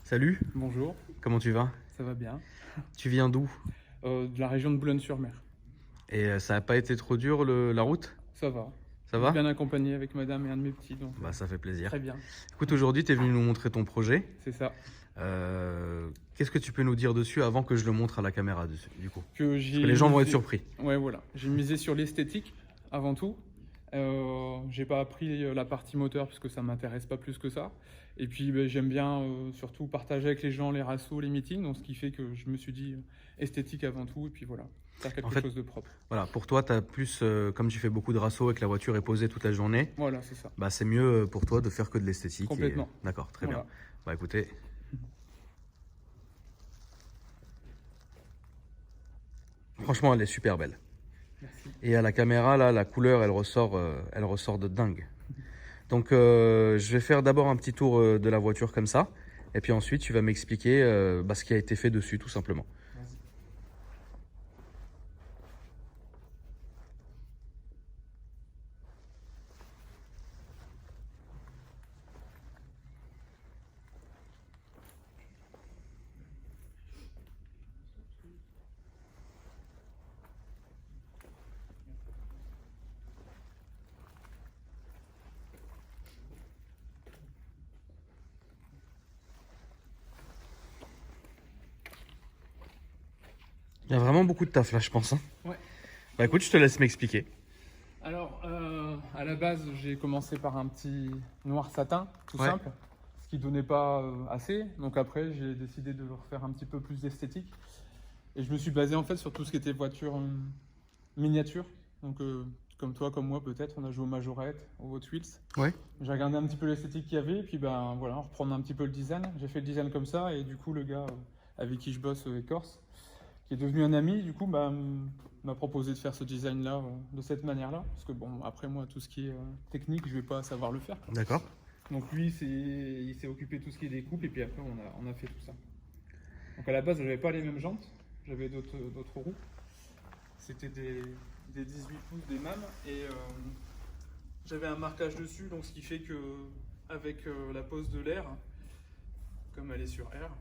Salut, Bonjour, comment tu vas? ça va bien. Tu viens d'où? De la région de Boulogne-sur-Mer. Et ça n'a pas été trop dur la route? Ça va. Ça va? Bien accompagné avec madame et un de mes petits, donc Bah ça fait plaisir. très bien. Écoute, aujourd'hui tu es venu nous montrer ton projet. C'est ça. Qu'est-ce que tu peux nous dire dessus avant que je le montre à la caméra du coup? Que Parce j'ai que les gens vont être misé- surpris. Ouais, voilà. J'ai misé sur l'esthétique avant tout. J'ai pas appris la partie moteur parce que ça m'intéresse pas plus que ça. Et puis j'aime bien surtout partager avec les gens les rassos, les meetings, donc ce qui fait que je me suis dit esthétique avant tout, et puis voilà, faire quelque En fait, chose de propre. Voilà, pour toi, tu as plus, comme tu fais beaucoup de rassos et que la voiture est posée toute la journée, Voilà, c'est ça. bah c'est mieux pour toi de faire que de l'esthétique. Complètement. D'accord, très Voilà. bien. Bah écoutez. Franchement, elle est super belle. Merci. Et à la caméra, là, la couleur, elle ressort de dingue. Donc, je vais faire d'abord un petit tour de la voiture comme ça. Et puis ensuite, tu vas m'expliquer ce qui a été fait dessus, tout simplement. Vas-y. Il y a vraiment beaucoup de taf là, je pense. Hein. Ouais. Bah écoute, je te laisse m'expliquer. Alors, à la base, j'ai commencé par un petit noir satin, tout Ouais. simple, ce qui donnait pas assez. Donc après, j'ai décidé de le refaire un petit peu plus esthétique. Et je me suis basé en fait sur tout ce qui était voiture miniature. Donc, comme toi, comme moi, peut-être, on a joué aux Majorette, aux Hot Wheels. Ouais. J'ai regardé un petit peu l'esthétique qu'il y avait, et puis ben voilà, reprendre un petit peu le design. J'ai fait le design comme ça, et du coup, le gars avec qui je bosse est corse, qui est devenu un ami, du coup, m'a proposé de faire ce design-là de cette manière-là. Parce que bon, après moi, tout ce qui est technique, je vais pas savoir le faire. D'accord. Donc lui, il s'est occupé de tout ce qui est découpe, et puis après, on a fait tout ça. Donc à la base, je n'avais pas les mêmes jantes, j'avais d'autres roues. C'était des 18 pouces, des MAM, et j'avais un marquage dessus, donc ce qui fait que avec la pose de l'air, comme elle est sur R,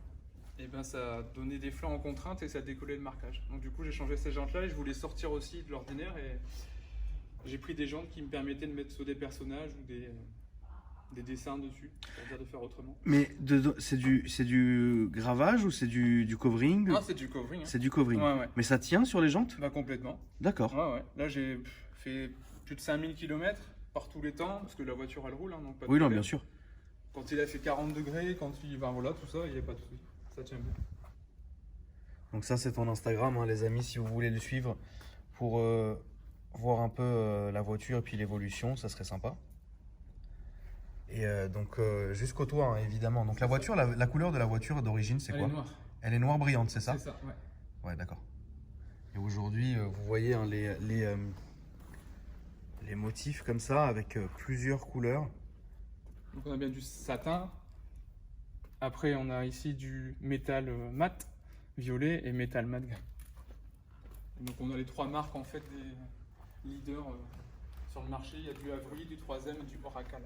et ben ça donnait des flancs en contrainte et ça décollait le marquage. Donc du coup j'ai changé ces jantes là et je voulais sortir aussi de l'ordinaire, et j'ai pris des jantes qui me permettaient de mettre sur des personnages ou des dessins dessus, c'est-à-dire de faire autrement. Mais c'est du gravage ou c'est du covering? Ah, c'est du covering. Hein. C'est du covering. Ouais, ouais. Mais ça tient sur les jantes? Bah complètement. D'accord. Ouais, ouais. Là j'ai fait plus de 5000 km par tous les temps, parce que la voiture elle roule, hein, donc pas de Oui, non, problème. bien sûr. Quand il a fait 40 degrés, quand il... Ben voilà, tout ça, il n'y a pas de souci. Ça tient bien. Donc ça, c'est ton Instagram, hein, les amis, si vous voulez le suivre pour voir un peu la voiture et puis l'évolution, ça serait sympa. Et donc jusqu'au toit, hein, évidemment. Donc la voiture, la couleur de la voiture d'origine, c'est Elle quoi? est noire. Elle est noire brillante, c'est ça? C'est ça, ouais. Ouais, d'accord. Et aujourd'hui, vous voyez hein, les motifs comme ça, avec plusieurs couleurs. Donc on a bien du satin. Après on a ici du métal mat, violet, et métal mat gris. Et donc on a les trois marques en fait des leaders sur le marché. Il y a du Avery, du 3M et du Oracle.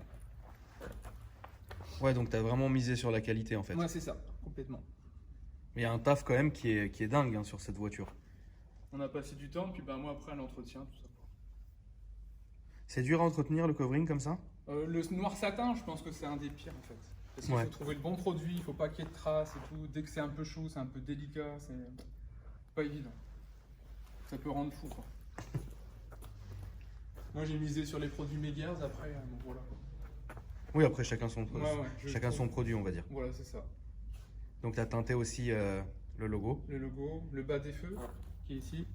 Ouais, donc tu as vraiment misé sur la qualité, en fait. Ouais, c'est ça, complètement. Mais il y a un taf quand même qui est dingue hein, sur cette voiture. On a passé du temps, puis ben moi après à l'entretien, tout ça. C'est dur à entretenir le covering comme ça? Le noir satin, je pense que c'est un des pires en fait. Parce qu'il Ouais. faut trouver le bon produit, il faut pas qu'il y ait de traces et tout. Dès que c'est un peu chaud, c'est un peu délicat, c'est pas évident. Ça peut rendre fou quoi. Moi j'ai misé sur les produits Megers, après bon, voilà. Oui, après chacun son, Ouais, son produit, on va dire. Voilà, c'est ça. Donc tu as teinté aussi le logo. Le logo, le bas des feux qui est ici.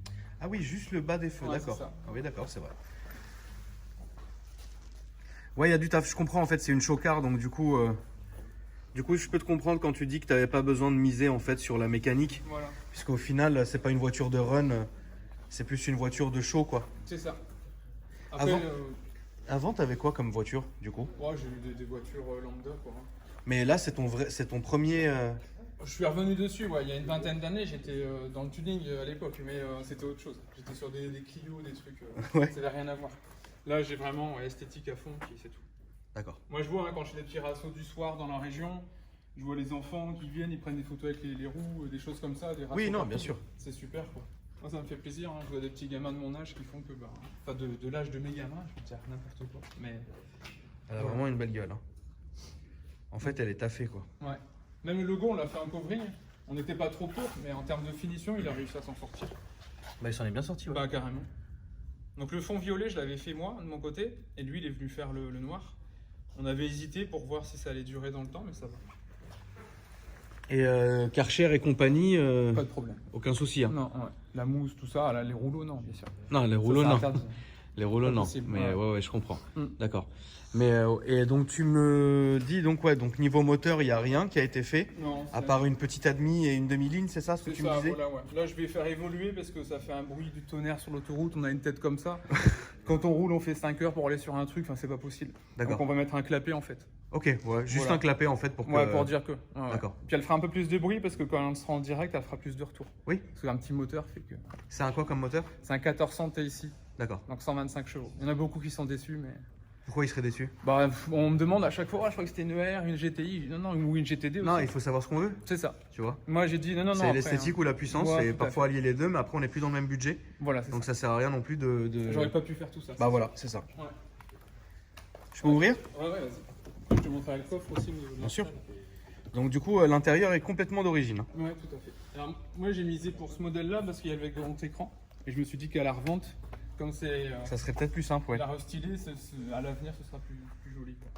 Ah oui, juste le bas des feux, Ouais, d'accord. c'est ça. Ah oui, d'accord, c'est vrai. Ouais, il y a du taf, je comprends en fait, c'est une chocar, donc du coup, je peux te comprendre quand tu dis que tu n'avais pas besoin de miser en fait sur la mécanique, Voilà, puisqu'au final, c'est pas une voiture de run, c'est plus une voiture de show quoi. c'est ça. Après, Avant Avant, tu avais quoi comme voiture du coup? ouais, j'ai eu des voitures lambda quoi. Hein. Mais là, c'est ton premier. Je suis revenu dessus, ouais. Il y a une vingtaine d'années, j'étais dans le tuning à l'époque, mais c'était autre chose. J'étais sur des Clio, des trucs, Ouais. ça n'avait rien à voir. Là, j'ai vraiment esthétique à fond, puis c'est tout. D'accord. Moi, je vois, hein, quand je fais des petits rassos du soir dans la région, Je vois les enfants qui viennent, ils prennent des photos avec les roues, des choses comme ça. Des Oui, non, partout. bien sûr. C'est super quoi. Moi ça me fait plaisir, hein. Je vois des petits gamins de mon âge qui font que, enfin de l'âge de mes gamins, je veux dire n'importe quoi. Mais Elle a vraiment une belle gueule. Hein. En fait, elle est taffée quoi. ouais. Même le logo, on l'a fait un covering. On n'était pas trop pour, mais en termes de finition, il a réussi à s'en sortir. Bah, il s'en est bien sorti. Ouais. Bah carrément. Donc le fond violet, je l'avais fait moi de mon côté, et lui il est venu faire le noir. On avait hésité pour voir si ça allait durer dans le temps, mais ça va. Et Karcher et compagnie, Pas de problème. aucun souci. Hein. Non, ouais. La mousse, tout ça, là, les rouleaux, non, bien sûr. Non, les Ça, rouleaux, c'est non. interdit. Les rouleaux, Pas non. possible, Mais ouais. ouais, je comprends. Mm. D'accord. Mais et donc tu me dis donc ouais, donc niveau moteur, il y a rien qui a été fait Non, à c'est- part une petite admi et une demi-ligne, c'est ça ce que c'est tu me ça, disais? voilà, ouais. Là, je vais faire évoluer parce que ça fait un bruit du tonnerre sur l'autoroute. On a une tête comme ça. Quand on roule, on fait 5 heures pour aller sur un truc. Enfin, c'est pas possible. D'accord. Donc, on va mettre un clapet en fait. Ok, ouais, juste Voilà. un clapet en fait pour que. Ouais, pour dire que. Ouais, ouais. D'accord. Puis elle fera un peu plus de bruit parce que quand elle sera en direct, elle fera plus de retour. Oui. Parce qu'un petit moteur fait que. C'est un quoi comme moteur? C'est un 1400 TSI, D'accord. donc 125 chevaux. Il y en a beaucoup qui sont déçus, mais. Pourquoi il serait déçu? Bah, on me demande à chaque fois, ah, je crois que c'était une ER, une GTI. Non, non, ou une GTD aussi. Non, il faut savoir ce qu'on veut, C'est ça. tu vois. Moi, j'ai dit non, non, non. C'est après, l'esthétique hein. ou la puissance, Ouais, et tout à parfois allier les deux, mais après on n'est plus dans le même budget, Voilà, c'est donc ça. ça sert à rien non plus de. J'aurais pas pu faire tout ça. Bah voilà, c'est ça. Ouais. Je peux ouvrir? Ouais, ouais, vas-y. Je te montrerai le coffre aussi. Bien sûr. Donc du coup, l'intérieur est complètement d'origine. Hein. Ouais, tout à fait. Alors, moi, j'ai misé pour ce modèle-là parce qu'il y avait le grand écran. Et je me suis dit qu'à la revente, comme c'est Ça serait peut-être plus simple, ouais. la restylé, à l'avenir, ce sera plus joli. Quoi.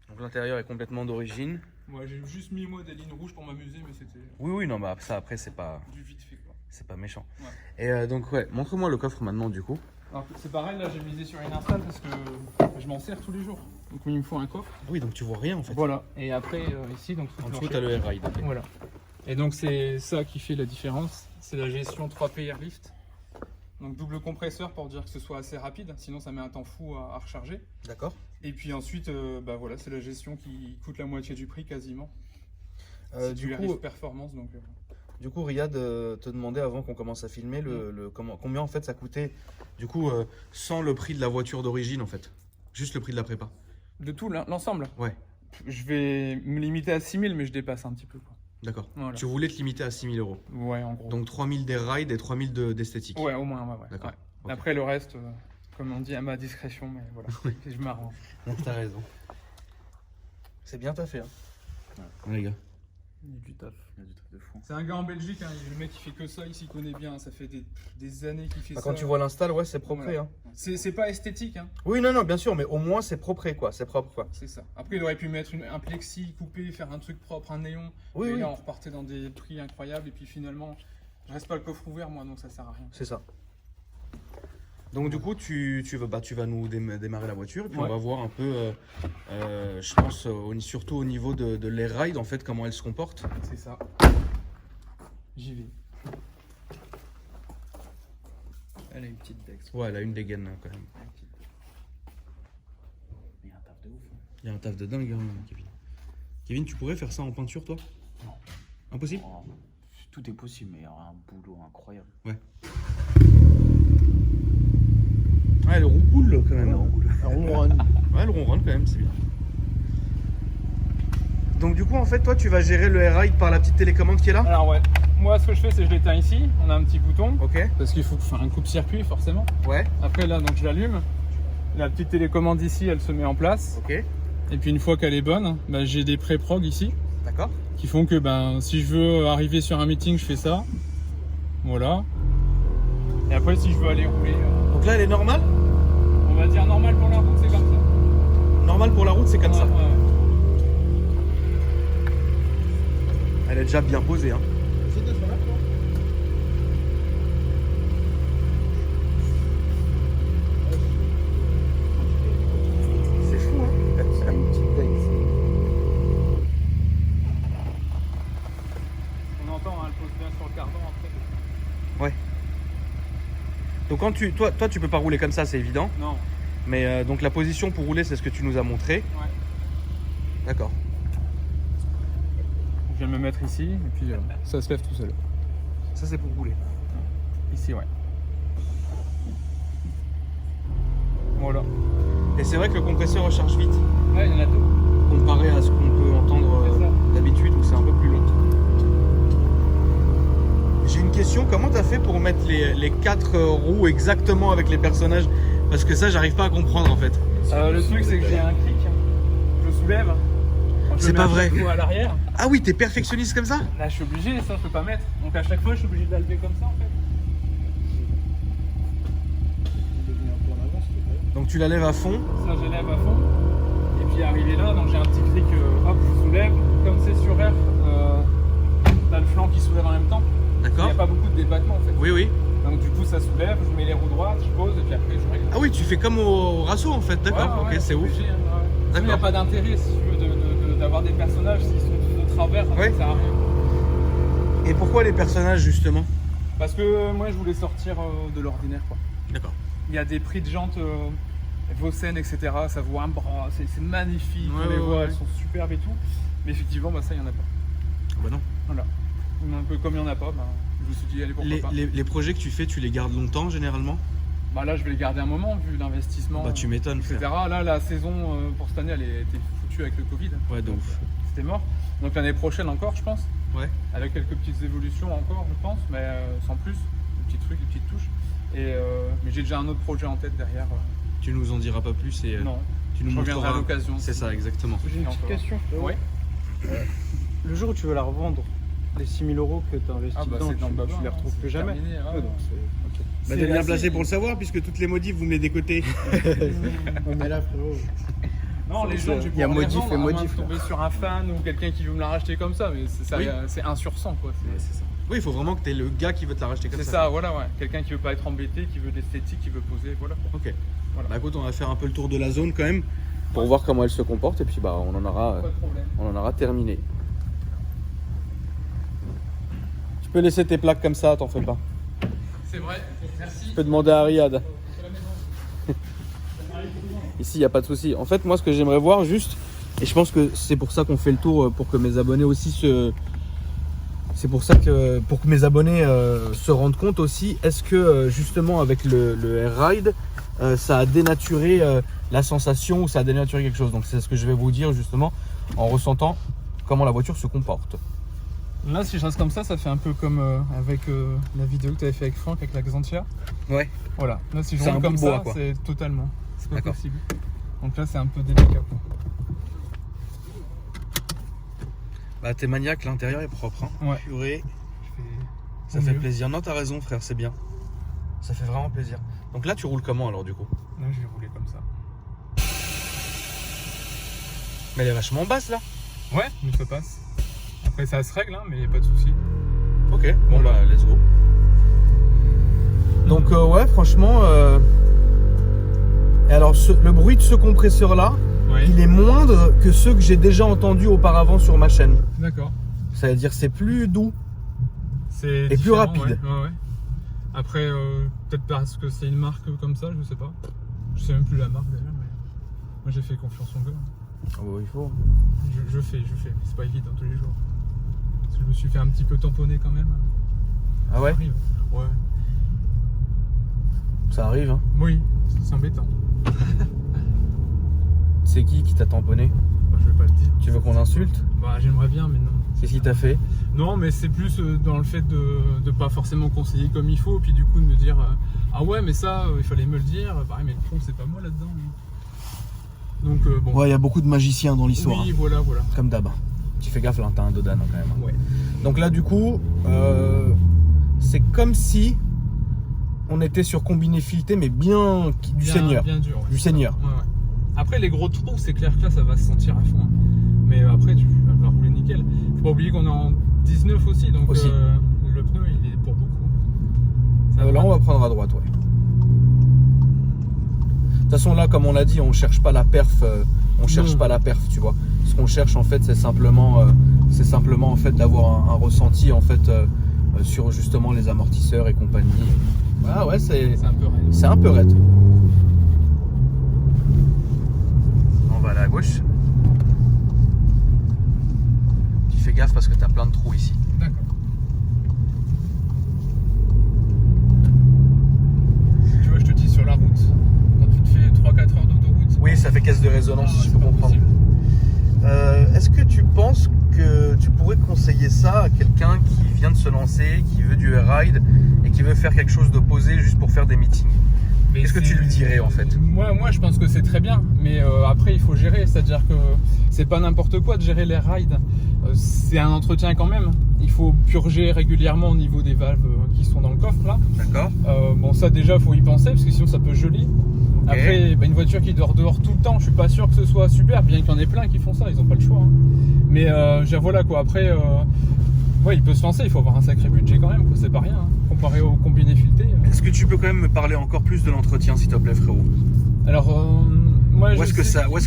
Donc l'intérieur est complètement d'origine. Moi, j'ai juste mis moi des lignes rouges pour m'amuser, mais c'était Oui, oui, non, bah ça après c'est pas du vite fait. Quoi. méchant. Ouais. Et donc ouais, montre-moi le coffre maintenant du coup. Alors, c'est pareil, là, j'ai misé sur une install parce que je m'en sers tous les jours. Donc, il me faut un coffre. Oui, donc tu vois rien en fait. Voilà. Et après, ici, donc, En dessous, t'as le air ride. Voilà. Et donc c'est ça qui fait la différence, c'est la gestion 3P Airlift. Donc double compresseur pour dire que ce soit assez rapide, sinon ça met un temps fou à recharger. D'accord. Et puis ensuite, bah voilà, c'est la gestion qui coûte la moitié du prix quasiment. C'est Du Airlift coup, performance donc. Riyad te demandait avant qu'on commence à filmer combien en fait ça coûtait du coup sans le prix de la voiture d'origine en fait. Juste le prix de la prépa. De tout l'ensemble. Ouais, Je vais me limiter à 6000 mais je dépasse un petit peu quoi. d'accord. Voilà. Tu voulais te limiter à 6 000 €. Ouais en gros. Donc 3 000 des rides et 3 000 d'esthétique. Ouais au moins ouais. D'accord. Ouais. Ok. Après le reste, comme on dit à ma discrétion, mais voilà, je m'arrange. T'as raison. C'est bien taffé. Hein. Ouais, les gars. Il y a du taf. Il y a du truc de fou. C'est un gars en Belgique, hein, le mec qui fait que ça, il s'y connaît bien, ça fait des années qu'il fait Bah, ça. quand tu vois l'install, ouais, c'est propre. Voilà. Hein. C'est pas esthétique, hein. Oui, non, bien sûr, mais au moins c'est propre quoi. C'est propre quoi. C'est ça. Après, il aurait pu mettre un plexi coupé, faire un truc propre, un néon. Oui, et oui. là, on repartait dans des prix incroyables. Et puis finalement, je reste pas le coffre ouvert, moi, donc ça sert à rien. C'est ça. Donc du coup, tu vas nous démarrer la voiture et puis Ouais. on va voir un peu, je pense, surtout au niveau de l'air ride, en fait, comment elle se comporte. C'est ça. J'y vais. Elle a une petite Dex. Ouais, elle a une dégaine quand même. Il y a un taf de ouf. Il y a un taf de dingue, hein, Kevin. Kevin, tu pourrais faire ça en peinture, toi? Non. Impossible? Oh, tout est possible, mais il y aura un boulot incroyable. Ouais, le roue coule quand même. Ouais, le ronronne quand même, c'est bien. Donc du coup, en fait, toi, tu vas gérer le air ride par la petite télécommande qui est là? Alors, ouais. Moi, ce que je fais, c'est que je l'éteins ici. On a un petit bouton. Ok, Parce qu'il faut faire un coupe-circuit, forcément. ouais, Après, là, donc je l'allume. La petite télécommande ici, elle se met en place. ok, Et puis une fois qu'elle est bonne, bah, j'ai des pré-prog ici d'accord. qui font que ben, si je veux arriver sur un meeting, je fais ça. Voilà. Et après, si je veux aller rouler, Donc là, elle est normale? on va dire normal pour la route, c'est comme ça. Normal pour la route, c'est comme ça. Ouais, ouais. Elle est déjà bien posée, hein. C'est fou, hein. C'est une petite Dex. On entend, hein, elle pose bien sur le cardan après. Ouais. Donc quand toi, tu peux pas rouler comme ça, c'est évident. Non. Mais donc la position pour rouler, c'est ce que tu nous as montré. Ouais. D'accord. Je viens me mettre ici et puis ça se lève tout seul. Ça, c'est pour rouler. Ici, ouais. Voilà. Et c'est vrai que le compresseur recharge vite. Ouais, il y en a deux. faut mettre les 4 roues exactement avec les personnages? Parce que ça, j'arrive pas à comprendre en fait. Le truc, c'est que j'ai un clic, je soulève. C'est pas vrai. À l'arrière. Ah oui, t'es perfectionniste comme ça? Là, je suis obligé, ça, je peux pas mettre. Donc à chaque fois, je suis obligé de la lever comme ça en fait. Donc tu la lèves à fond. Ça, je lève à fond. Et puis arrivé là, donc j'ai un petit clic, hop, je soulève. Comme c'est sur R, t'as le flanc qui soulève en même temps. Il D'accord. n'y a pas beaucoup de débattement en fait. Oui, oui. Donc du coup, ça soulève, je mets les roues droites, je pose et puis après je règle. Ah oui, tu fais comme au Rasso en fait, d'accord, Ouais, ok, c'est ouf. obligé, hein, ouais. Il D'accord. n'y a pas d'intérêt si tu veux d'avoir des personnages s'ils sont tous de travers, Ouais. ça sert à rien. Et pourquoi les personnages justement? Parce que moi je voulais sortir de l'ordinaire quoi. D'accord. Il y a des prix de jantes Vossen, etc. Ça vaut un bras, c'est magnifique, Ouais, on les ouais, voit, ouais. elles sont super et tout. Mais effectivement, bah, ça, il n'y en a pas. Bah non. Voilà. Un peu comme il n'y en a pas, bah, je me suis dit, allez, pourquoi pas. Les projets que tu fais, tu les gardes longtemps généralement? Bah, là, je vais les garder un moment, vu l'investissement, Bah tu m'étonnes, etc. frère. Là, la saison pour cette année, elle a été foutue avec le Covid. Ouais, de Donc, ouf. C'était mort. Donc l'année prochaine encore, je pense. Ouais. Avec quelques petites évolutions encore, je pense, mais sans plus. Des petits trucs, des petites touches. Mais j'ai déjà un autre projet en tête derrière. Tu nous en diras pas plus et Non, tu nous je reviendrai à montreras. l'occasion. C'est ça, exactement. J'ai une petite question. Ouais. Le jour où tu veux la revendre, les 6 000 euros que tu as investis dedans, c'est dans le tu les retrouves plus jamais. Terminé, Ouais, donc c'est- Bah, t'es bien placé pour le savoir puisque toutes les modifs vous me les décotez. On est là, frérot. Non, les gens, Il y a modif et modif, là. tomber sur un fan ou quelqu'un qui veut me la racheter comme ça, mais c'est ça, Oui. c'est 1 sur 100 quoi. C'est ça. Oui, il faut vraiment que t'aies le gars qui veut te la racheter comme C'est ça. ça, voilà, ouais. Quelqu'un qui veut pas être embêté, qui veut de l'esthétique, qui veut poser, voilà. Ok. Voilà. Bah écoute, on va faire un peu le tour de la zone quand même pour voir comment elle se comporte et puis bah on en aura, Pas de problème. terminé. Tu peux laisser tes plaques comme ça, t'en fais pas. C'est vrai, merci. Tu peux demander à Riyad. Ici, il n'y a pas de souci. En fait, moi, ce que j'aimerais voir juste, et je pense que c'est pour ça qu'on fait le tour, pour que mes abonnés aussi se... C'est pour ça que, pour que mes abonnés se rendent compte aussi, est-ce que justement avec le Air Ride, ça a dénaturé la sensation ou ça a dénaturé quelque chose. Donc c'est ce que je vais vous dire justement en ressentant comment la voiture se comporte. Là, si je reste comme ça fait un peu comme avec la vidéo que tu avais fait avec Franck, avec la Xantia. Ouais. Voilà, là, si je C'est roule un comme bout de bois, ça, quoi. c'est totalement. C'est pas D'accord. possible. Donc là, c'est un peu délicat, quoi. Bah t'es maniaque, l'intérieur est propre. Hein. Ouais. Purée, Je ça fais fait mieux. plaisir. Non, t'as raison frère, c'est bien. Ça fait vraiment plaisir. Donc là, tu roules comment alors du coup? Là, je vais rouler comme ça. Mais elle est vachement basse là. Ouais, mais ça passe. Après, ça se règle, hein, mais pas de souci. Ok, bon bah let's go. Donc ouais, franchement, et alors le bruit de ce compresseur là, Ouais. il est moindre que ceux que j'ai déjà entendus auparavant sur ma chaîne. D'accord. Ça veut dire c'est plus doux. C'est Et plus différent, rapide. Ouais. Après, peut-être parce que c'est une marque comme ça, je sais pas. Je sais même plus la marque d'ailleurs, mais moi j'ai fait confiance au gars. Oh, il faut. Je fais, mais c'est pas évident tous les jours. Parce que je me suis fait un petit peu tamponner quand même. Ah ouais? Ça arrive. Ouais. Ça arrive hein. Oui, c'est embêtant. C'est qui t'a tamponné? Bah, je vais pas le dire. Tu veux qu'on l'insulte? Bah, j'aimerais bien, mais non. Qu'est-ce qu'il t'a fait? Non, mais c'est plus dans le fait de pas forcément conseiller comme il faut, puis du coup de me dire ah ouais, mais ça, il fallait me le dire. Bah, mais le fond, c'est pas moi là-dedans. Donc, bon. Ouais, il y a beaucoup de magiciens dans l'histoire. Oui, voilà. Comme d'hab. Tu fais gaffe là, t'as un Dodan quand même. Ouais. Donc là du coup, c'est comme si on était sur combiné fileté mais bien du Seigneur. Bien dur. Ouais. Du Seigneur. Ouais. Après, les gros trous, c'est clair que là, ça va se sentir à fond. Hein. Mais après, tu vas rouler nickel. Faut pas oublier qu'on est en 19 aussi, donc Aussi. le pneu, il est pour beaucoup. Ça Là on va prendre à droite, ouais. De toute façon là, comme on l'a dit, on cherche pas la perf, tu vois. Ce qu'on cherche en fait, c'est simplement en fait d'avoir un ressenti en fait sur justement les amortisseurs et compagnie. Ah ouais, C'est un peu raide. c'est un peu raide. On va aller à gauche. Tu fais gaffe parce que tu as plein de trous ici. D'accord. Tu vois, je te dis sur la route, quand tu te fais 3-4 heures d'autoroute. Oui, ça fait caisse de résonance, Ah, si je c'est peux pas comprendre. possible. Est-ce que tu penses que tu pourrais conseiller ça à quelqu'un qui vient de se lancer, qui veut du air-ride et qui veut faire quelque chose de posé juste pour faire des meetings? Mais Qu'est-ce que tu lui dirais en fait? Moi, je pense que c'est très bien, mais après, il faut gérer. C'est-à-dire que c'est pas n'importe quoi de gérer les rides. C'est un entretien quand même. Il faut purger régulièrement au niveau des valves qui sont dans le coffre là. D'accord. Bon, ça déjà, il faut y penser parce que sinon ça peut geler. Ok. Après, une voiture qui dort dehors tout le temps, je suis pas sûr que ce soit super, bien qu'il y en ait plein qui font ça, ils ont pas le choix. Hein. Mais voilà quoi. Après, ouais, il peut se lancer, il faut avoir un sacré budget quand même, quoi. C'est pas rien, hein, comparé au combiné fileté. Est-ce que tu peux quand même me parler encore plus de l'entretien, s'il te plaît, frérot? Alors, moi, Où est-ce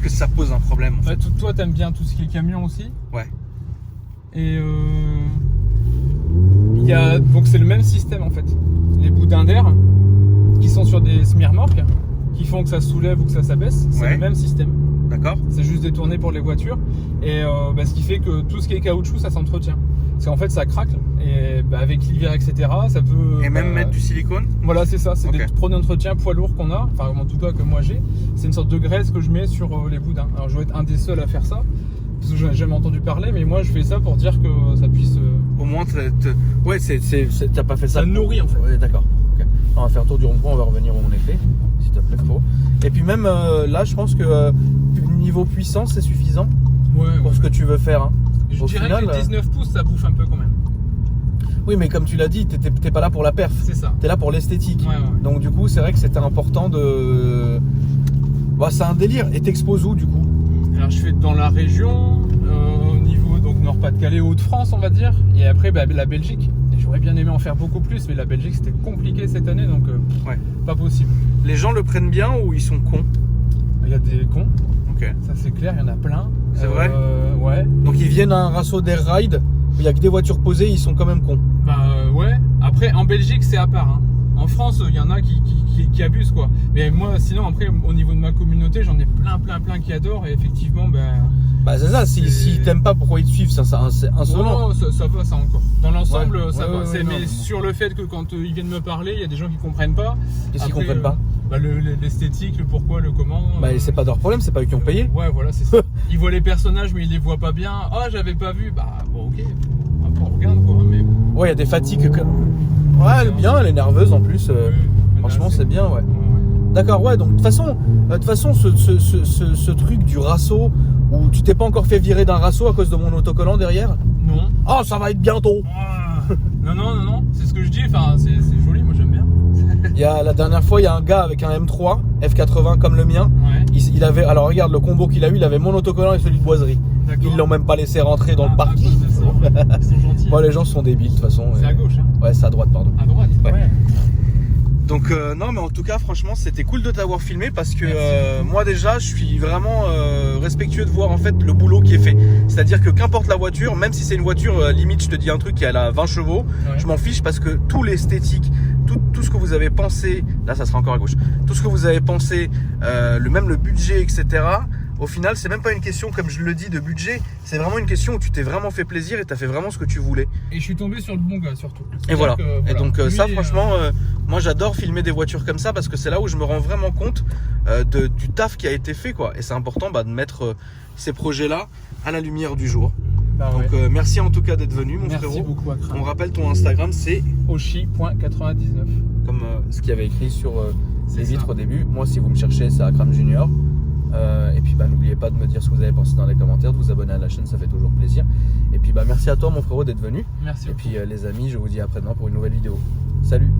que ça pose un problème en fait? Bah, toi, t'aimes bien tout ce qui est camion aussi. Ouais. Et donc c'est le même système en fait. Les boudins d'air qui sont sur des semi-remorques qui font que ça se soulève ou que ça s'abaisse, c'est Ouais. le même système. D'accord. C'est juste détourné pour les voitures. Et ce qui fait que tout ce qui est caoutchouc, ça s'entretient. Parce qu'en fait, ça craque. Et avec l'hiver, etc., ça peut. Et même mettre du silicone? Voilà, c'est ça. C'est Ok. des produits d'entretien poids lourds qu'on a. Enfin, en tout cas, que moi j'ai. C'est une sorte de graisse que je mets sur les boudins. Alors, je vais être un des seuls à faire ça. Parce que je n'ai jamais entendu parler. Mais moi, je fais ça pour dire que ça puisse. Au moins, ouais, t'as pas fait ça. Ça nourrit en fait. Ouais, d'accord. Ok. On va faire le tour du rond-point, on va revenir où on était, s'il te plaît, frérot. Et puis même là, je pense que niveau puissance, c'est suffisant Ouais, pour ce que tu veux faire. Hein. Je Au dirais final, que les 19 pouces, ça bouffe un peu quand même. Oui, mais comme tu l'as dit, t'es pas là pour la perf. C'est ça. T'es là pour l'esthétique. Ouais, ouais. Donc du coup, c'est vrai que c'était important de... Bah, c'est un délire. Et t'exposes où du coup? Alors je fais dans la région, au niveau donc Nord-Pas-de-Calais, Hauts-de-France on va dire, et après la Belgique. Et j'aurais bien aimé en faire beaucoup plus, mais la Belgique c'était compliqué cette année, donc Ouais. pas possible. Les gens le prennent bien ou ils sont cons? Il y a des cons, Ok. ça c'est clair, il y en a plein. C'est vrai? Ouais. Donc ils viennent à un rasso d'air ride, où il y a que des voitures posées, ils sont quand même cons. Ouais. Après en Belgique c'est à part. Hein. En France il y en a qui abusent quoi. Mais moi sinon après au niveau de ma communauté j'en ai plein qui adorent et effectivement Bah c'est ça, si t'aimes pas, pourquoi ils te suivent? C'est insolent. non, ça va ça encore. Dans l'ensemble Ouais. ça Ouais, va. ouais, C'est- non, mais mais- sur le fait que quand ils viennent me parler, il y a des gens qui comprennent pas. Qu'est-ce qu'ils Après, comprennent pas? L'esthétique, le pourquoi, le comment. Bah c'est pas leur problème, c'est pas eux qui ont payé. Ouais, voilà, c'est ça. Ils voient les personnages, mais ils les voient pas bien. Ah, j'avais pas vu. Bah, bon, ok. Après, on regarde quoi. Mais Ouais, il y a des fatigues. Ouais, elle est bien, elle est nerveuse en plus. Franchement, c'est bien, ouais. D'accord, ouais. Donc de toute façon, ce truc du rasso où tu t'es pas encore fait virer d'un rasso à cause de mon autocollant derrière. Non. Oh, ça va être bientôt. Ah. Non. C'est ce que je dis. Enfin, c'est joli. Moi, j'aime bien. La dernière fois, il y a un gars avec un M3 F80 comme le mien. Ouais. Il avait, alors regarde le combo qu'il a eu, il avait mon autocollant et celui de Boiserie. D'accord. Ils l'ont même pas laissé rentrer dans le À parking. cause de ça, ouais. Ils sont gentils. Bon, les gens sont débiles de toute façon. C'est à gauche, hein. Ouais, c'est à droite, pardon. À droite. Ouais. Donc non, mais en tout cas franchement c'était cool de t'avoir filmé parce que Merci. moi déjà je suis vraiment respectueux de voir en fait le boulot qui est fait. C'est-à-dire que qu'importe la voiture, même si c'est une voiture limite je te dis un truc qui a 20 chevaux, Ouais. je m'en fiche parce que tout l'esthétique, tout ce que vous avez pensé, là ça sera encore à gauche, tout ce que vous avez pensé, même le budget etc. Au final, c'est même pas une question, comme je le dis, de budget. C'est vraiment une question où tu t'es vraiment fait plaisir et t'as fait vraiment ce que tu voulais. Et je suis tombé sur le bon gars surtout. Et voilà. C'est-à-dire que, Et donc lui, ça, franchement, moi j'adore filmer des voitures comme ça parce que c'est là où je me rends vraiment compte du taf qui a été fait, quoi. Et c'est important de mettre ces projets-là à la lumière du jour. bah, ouais. Donc merci en tout cas d'être venu, mon Merci frérot. beaucoup Akram. On rappelle ton Instagram, c'est Oshi.99. comme ce qu'il y avait écrit sur les C'est vitres ça. au début. Moi, si vous me cherchez, c'est Akram Junior. Et puis n'oubliez pas de me dire ce que vous avez pensé dans les commentaires, de vous abonner à la chaîne, ça fait toujours plaisir. Et puis merci à toi mon frérot d'être venu. Merci Et beaucoup. puis les amis, je vous dis à après-demain pour une nouvelle vidéo. Salut!